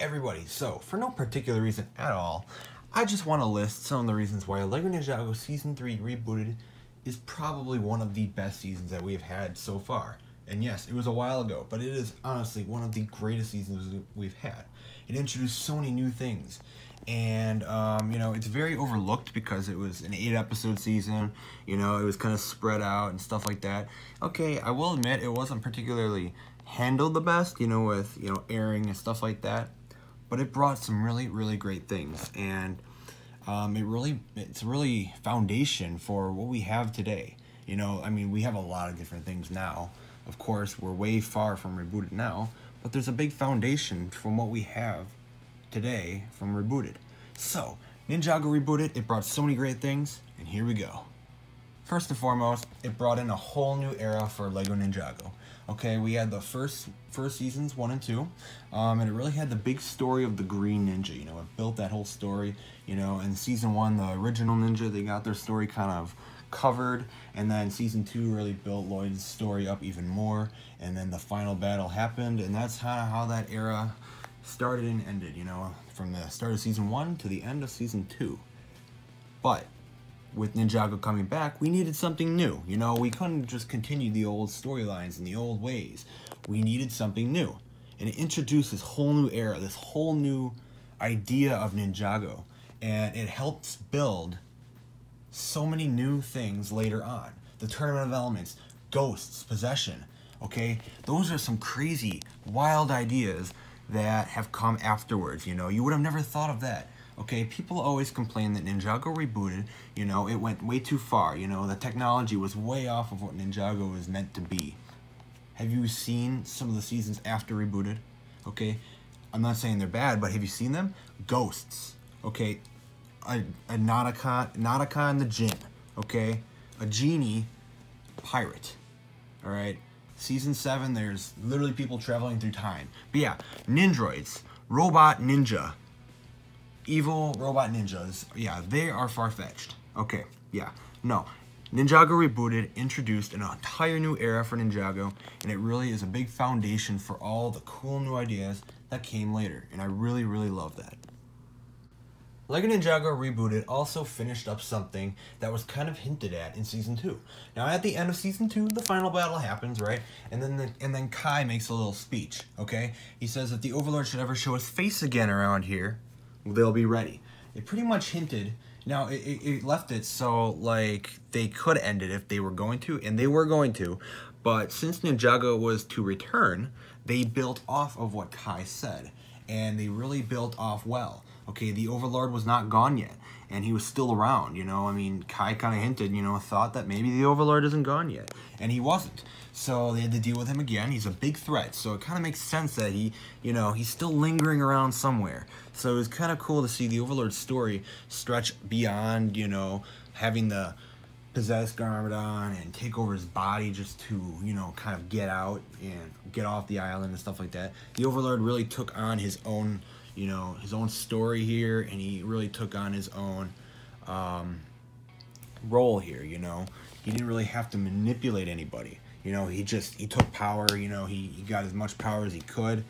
everybody, so for no particular reason at all, I just want to list some of the reasons why LEGO Ninjago Season 3 Rebooted is probably one of the best seasons that we've had so far. And yes, it was a while ago, but it is honestly one of the greatest seasons we've had. It introduced so many new things. And, you know, it's very overlooked because it was an 8-episode season. You know, it was kind of spread out and stuff like that. Okay, I will admit it wasn't particularly handled the best, you know, with, you know, airing and stuff like that. But it brought some really, really great things. And it's really foundation for what we have today. You know, I mean, we have a lot of different things now. Of course, we're way far from Rebooted now, but there's a big foundation from what we have today from Rebooted. So, Ninjago Rebooted, it brought so many great things, and here we go. First and foremost, it brought in a whole new era for LEGO Ninjago. Okay, we had the first seasons 1 and 2, and it really had the big story of the Green Ninja. You know, it built that whole story. You know, in season 1, the original Ninja, they got their story kind of covered, and then season 2 really built Lloyd's story up even more, and then the final battle happened, and that's kind of how that era started and ended, you know, from the start of season 1 to the end of season 2. But with Ninjago coming back, we needed something new. You know, we couldn't just continue the old storylines and the old ways. We needed something new, and it introduced this whole new era, this whole new idea of Ninjago, and it helps build so many new things later on. The Tournament of Elements, Ghosts, Possession, okay? Those are some crazy, wild ideas that have come afterwards, you know? You would have never thought of that, okay? People always complain that Ninjago Rebooted, you know, it went way too far, you know? The technology was way off of what Ninjago was meant to be. Have you seen some of the seasons after Rebooted? Okay? I'm not saying they're bad, but have you seen them? Ghosts, okay? A Nautica and the Djinn, okay? A genie pirate, all right? Season 7, there's literally people traveling through time. But yeah, Nindroids, robot ninja, evil robot ninjas, yeah, they are far-fetched. Okay, yeah, no. Ninjago Rebooted introduced an entire new era for Ninjago, and it really is a big foundation for all the cool new ideas that came later, and I really, really love that. LEGO Ninjago Rebooted also finished up something that was kind of hinted at in Season 2. Now, at the end of Season 2, the final battle happens, right? And then Kai makes a little speech, okay? He says if the Overlord should ever show his face again around here, they'll be ready. It pretty much hinted. Now, it left it so, like, they could end it if they were going to, and they were going to. But since Ninjago was to return, they built off of what Kai said. And they really built off well. Okay, the Overlord was not gone yet, and he was still around, you know? I mean, Kai kind of hinted, you know, thought that maybe the Overlord isn't gone yet, and he wasn't. So they had to deal with him again. He's a big threat, so it kind of makes sense that he, you know, he's still lingering around somewhere. So it was kind of cool to see the Overlord's story stretch beyond, you know, having the possessed Garmadon and take over his body just to, you know, kind of get out and get off the island and stuff like that. The Overlord really took on his own, you know, his own story here, and he really took on his own role here, you know. He didn't really have to manipulate anybody, you know. He took power, you know. He got as much power as he could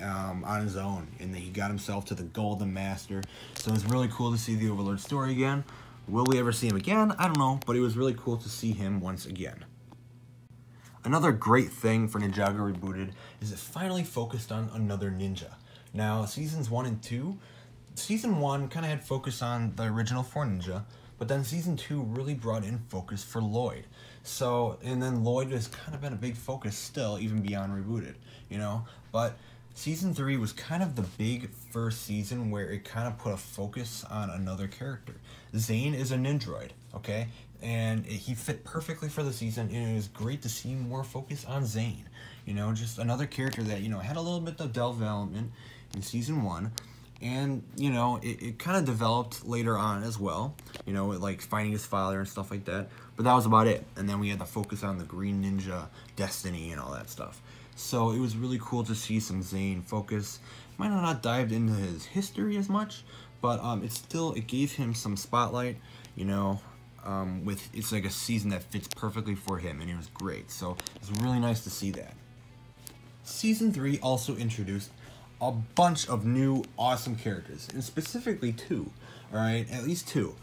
on his own, and then he got himself to the Golden Master. So it's really cool to see the Overlord story again. Will we ever see him again? I don't know, but it was really cool to see him once again. Another great thing for Ninjago Rebooted is it finally focused on another ninja. Now, seasons 1 and 2, season 1 kind of had focus on the original 4 ninja, but then season 2 really brought in focus for Lloyd. So, and then Lloyd has kind of been a big focus still, even beyond Rebooted, you know? But season 3 was kind of the big first season where it kind of put a focus on another character. Zane is a Nindroid, okay? And he fit perfectly for the season, and it was great to see more focus on Zane. You know, just another character that, you know, had a little bit of development in season 1, and, you know, it kind of developed later on as well, you know, with, like, finding his father and stuff like that, but that was about it. And then we had the focus on the Green Ninja destiny and all that stuff. So it was really cool to see some Zane focus. Might have not dived into his history as much, but it gave him some spotlight, you know. It's like a season that fits perfectly for him, and it was great. So it's really nice to see that. Season 3 also introduced a bunch of new awesome characters, and specifically two, alright? At least two.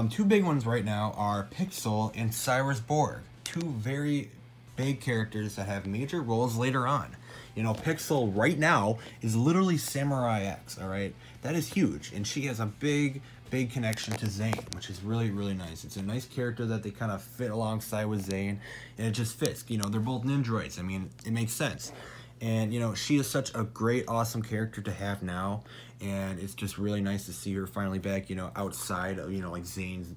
Two big ones right now are Pixel and Cyrus Borg. Two very big characters that have major roles later on. You know, Pixel right now is literally Samurai X, alright? That is huge, and she has a big connection to Zane, which is really, really nice. It's a nice character that they kind of fit alongside with Zane, and it just fits. You know, they're both Nindroids. I mean, it makes sense. And, you know, she is such a great, awesome character to have now, and it's just really nice to see her finally back, you know, outside of, you know, like Zane's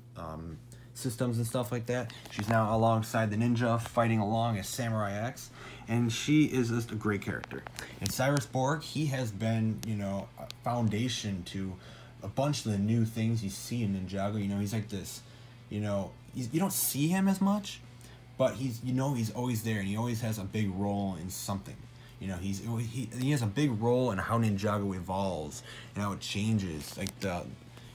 systems and stuff like that. She's now alongside the ninja, fighting along as Samurai X, and she is just a great character. And Cyrus Borg, he has been, you know, a foundation to a bunch of the new things you see in Ninjago. You know, he's like this, you know, you don't see him as much, but he's, you know, he's always there, and he always has a big role in something. You know, he has a big role in how Ninjago evolves and how it changes, like the,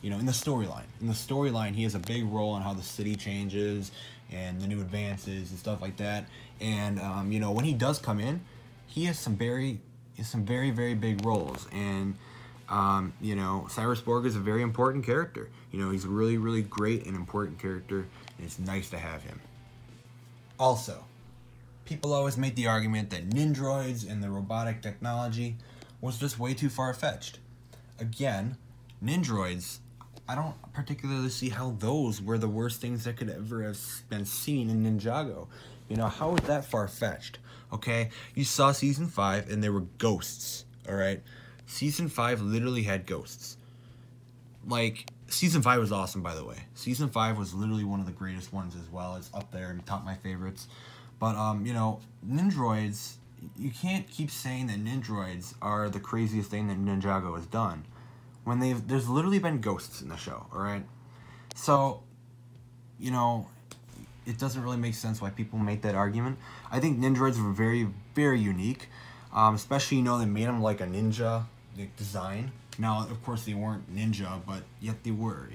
you know, in the storyline. In the storyline, he has a big role in how the city changes and the new advances and stuff like that. And you know, when he does come in, he has some very big roles. And you know, Cyrus Borg is a very important character. You know, he's a really, really great and important character, and it's nice to have him. Also, people always make the argument that Nindroids and the robotic technology was just way too far-fetched. Again, Nindroids, I don't particularly see how those were the worst things that could ever have been seen in Ninjago. You know, how is that far-fetched? Okay, you saw Season 5 and there were ghosts, alright? Season 5 literally had ghosts. Like, Season 5 was awesome, by the way. Season 5 was literally one of the greatest ones as well. It's up there and top my favorites. But, you know, Nindroids, you can't keep saying that Nindroids are the craziest thing that Ninjago has done when there's literally been ghosts in the show, alright? So, you know, it doesn't really make sense why people make that argument. I think Nindroids were very, very unique, especially, you know, they made them like a ninja design. Now, of course, they weren't ninja, but yet they were.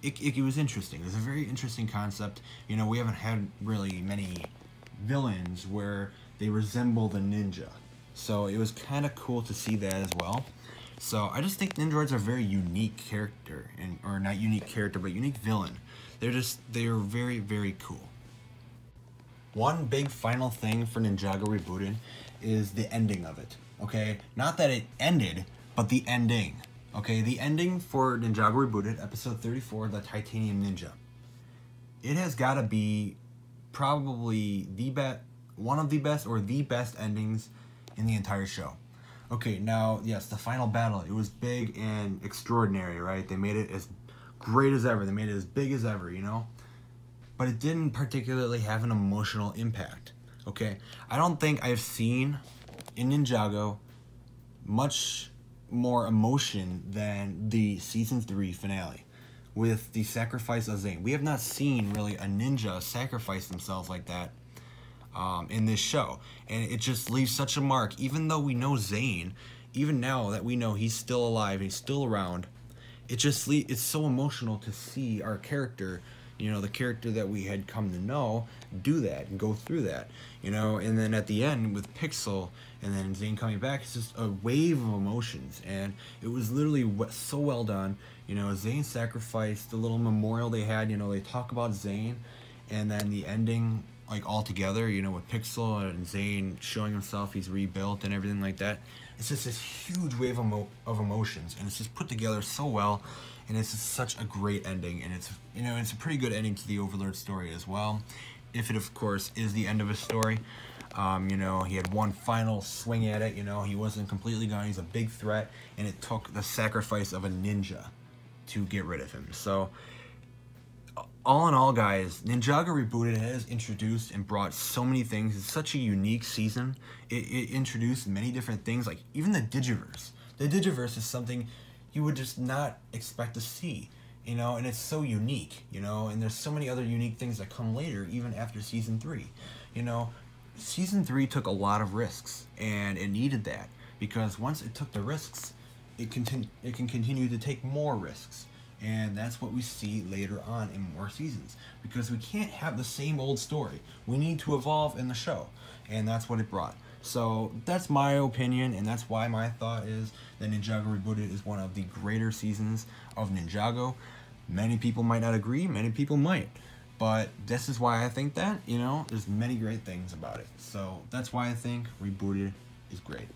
It was interesting. It was a very interesting concept. You know, we haven't had really many villains where they resemble the ninja, so it was kind of cool to see that as well. So I just think Nindroids are a very unique character, or not unique character, but unique villain. They're very, very cool. One big final thing for Ninjago Rebooted is the ending of it. Okay, not that it ended, but the ending. Okay, the ending for Ninjago Rebooted, episode 34, the Titanium Ninja. It has got to be probably one of the best or the best endings in the entire show. Okay, now, yes, the final battle, it was big and extraordinary, right? They made it as great as ever. They made it as big as ever, you know? But it didn't particularly have an emotional impact, okay? I don't think I've seen in Ninjago much more emotion than the Season 3 finale with the sacrifice of Zane. We have not seen, really, a ninja sacrifice themselves like that in this show, and it just leaves such a mark. Even though we know Zane, even now that we know he's still alive, he's still around, it's so emotional to see our character, you know, the character that we had come to know, do that and go through that, you know. And then at the end with Pixel and then Zane coming back, it's just a wave of emotions, and it was literally so well done. You know, Zane sacrificed, the little memorial they had, you know, they talk about Zane, and then the ending, like, all together, you know, with Pixel and Zane showing himself he's rebuilt and everything like that. It's just this huge wave of emotions, and it's just put together so well, and it's just such a great ending, and it's, you know, it's a pretty good ending to the Overlord story as well, if it, of course, is the end of his story. You know, he had one final swing at it, you know, he wasn't completely gone, he's a big threat, and it took the sacrifice of a ninja to get rid of him. So, all in all, guys, Ninjago Rebooted has introduced and brought so many things. It's such a unique season. It introduced many different things, like even the Digiverse. The Digiverse is something you would just not expect to see, you know, and it's so unique, you know, and there's so many other unique things that come later, even after Season 3. You know, Season 3 took a lot of risks, and it needed that, because once it took the risks, it can continue to take more risks. And that's what we see later on in more seasons, because we can't have the same old story. We need to evolve in the show, and that's what it brought. So that's my opinion, and that's why my thought is that Ninjago Rebooted is one of the greater seasons of Ninjago. Many people might not agree, many people might. But this is why I think that, you know, there's many great things about it. So that's why I think Rebooted is great.